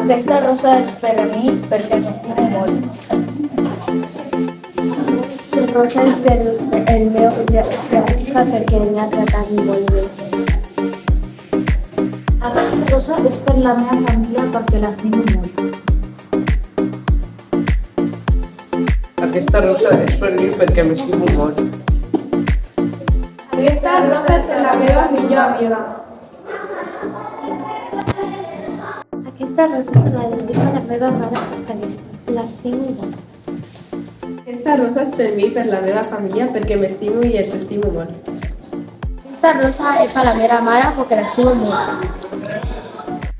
Aquesta rosa és per a mi perquè m'estimo molt. Aquesta rosa és per el meu germà perquè m'ha tratat molt bé. Aquesta rosa és per la meva família perquè l'estimo molt. Aquesta rosa és per mi perquè m'estimo molt. Aquesta rosa és per la meva millor amiga. Aquesta rosa se la dedico a la meva mare perquè l'estimo molt. Aquesta rosa és per mi, per la meva família, perquè m'estimo i els estimo molt. Aquesta rosa és per la meva mare perquè l'estimo molt.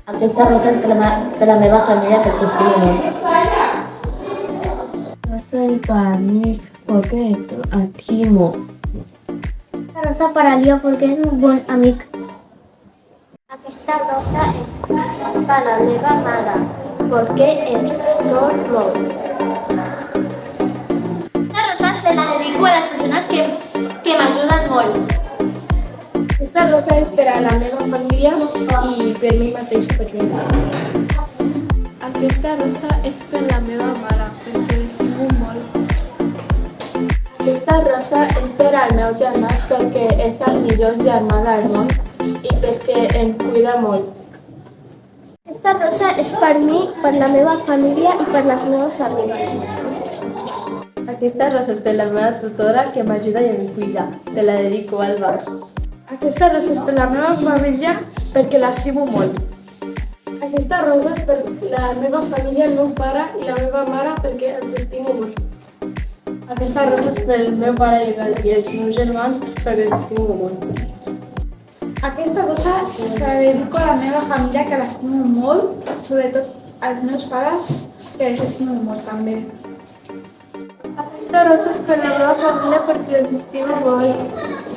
Aquesta rosa és per la meva família perquè l'estimo molt. Rosa es para mí porque te estimo. Esta rosa para Leo porque es un buen amigo. Aquesta rosa es para la meva mare porque es molt. Esta rosa se la dedico a las personas que me ayudan molt. Aquesta rosa és per a la meva família i per mi mateixa perquè m'estimo. Aquesta rosa és per la meva mare perquè l'estimo molt. Aquesta rosa és per al meu germà perquè és el millor germà del món i perquè em cuida molt. Esta rosa és per mi, per la meva família i per les meves amigues. Aquesta rosa és per la meva tutora que m'ajuda i em cuida. Te la dedico, Alba. Aquesta rosa és per la meva família perquè l'estimo molt. Aquesta rosa és per la meva família, el meu pare i la meva mare perquè els estimo molt. Aquesta rosa és pel meu pare i els meus germans perquè els estimo molt. Aquesta rosa se la dedico a la meva família que l'estimo molt, sobretot als meus pares que els estimo molt també. Aquesta rosa és per la meva família perquè els estimo molt.